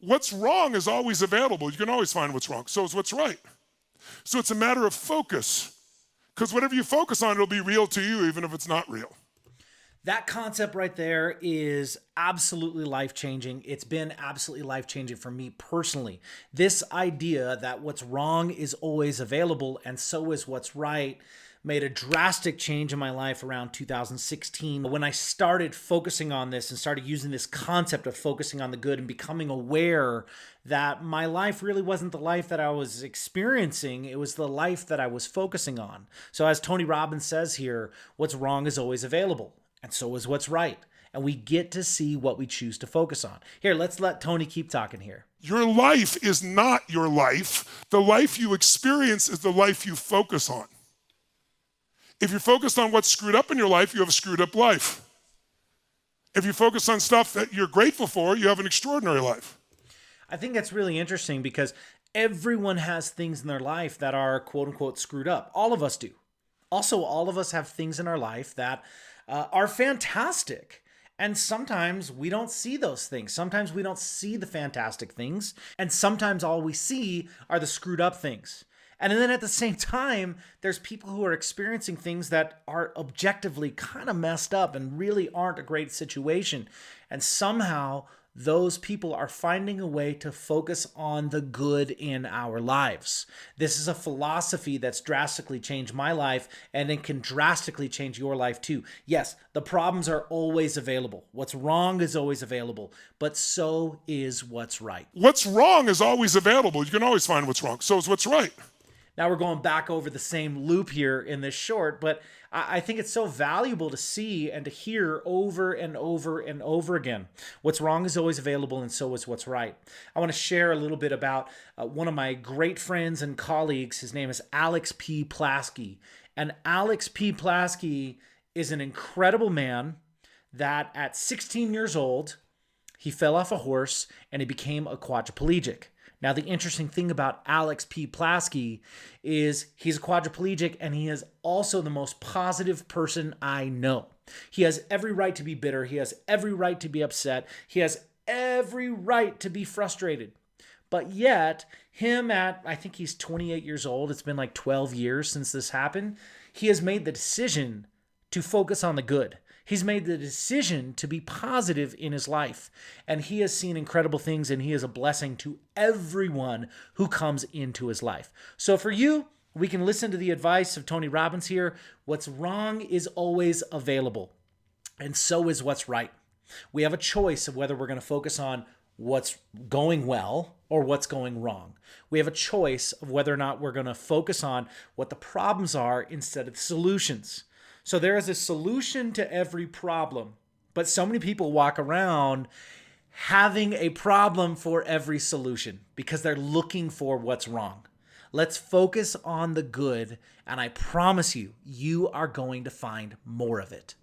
What's wrong is always available. You can always find what's wrong. So is what's right. So it's a matter of focus. Because whatever you focus on, it'll be real to you, even if it's not real. That concept right there is absolutely life-changing. It's been absolutely life-changing for me personally. This idea that what's wrong is always available and so is what's right made a drastic change in my life around 2016 when I started focusing on this and started using this concept of focusing on the good and becoming aware that my life really wasn't the life that I was experiencing. It was the life that I was focusing on. So as Tony Robbins says here, what's wrong is always available. And so is what's right. And we get to see what we choose to focus on. Here, let's let Tony keep talking here. Your life is not your life. The life you experience is the life you focus on. If you're focused on what's screwed up in your life, you have a screwed up life. If you focus on stuff that you're grateful for, you have an extraordinary life. I think that's really interesting because everyone has things in their life that are quote unquote screwed up. All of us do. Also, all of us have things in our life that are fantastic. And sometimes we don't see those things. Sometimes we don't see the fantastic things. And sometimes all we see are the screwed up things. And then at the same time, there's people who are experiencing things that are objectively kind of messed up and really aren't a great situation. And somehow those people are finding a way to focus on the good in our lives. This is a philosophy that's drastically changed my life, and it can drastically change your life too. Yes, the problems are always available. What's wrong is always available, but so is what's right. What's wrong is always available. You can always find what's wrong. So is what's right. Now we're going back over the same loop here in this short, but I think it's so valuable to see and to hear over and over and over again. What's wrong is always available, and so is what's right. I want to share a little bit about one of my great friends and colleagues. His name is Alex P. Plasky. And Alex P. Plasky is an incredible man that at 16 years old, he fell off a horse and he became a quadriplegic. Now, the interesting thing about Alex P. Plasky is he's a quadriplegic and he is also the most positive person I know. He has every right to be bitter. He has every right to be upset. He has every right to be frustrated. But yet, him at, I think he's 28 years old, it's been like 12 years since this happened, he has made the decision to focus on the good. He's made the decision to be positive in his life, and he has seen incredible things, and he is a blessing to everyone who comes into his life. So for you, we can listen to the advice of Tony Robbins here. What's wrong is always available, and so is what's right. We have a choice of whether we're going to focus on what's going well or what's going wrong. We have a choice of whether or not we're going to focus on what the problems are instead of the solutions. So there is a solution to every problem, but so many people walk around having a problem for every solution because they're looking for what's wrong. Let's focus on the good, and I promise you, you are going to find more of it.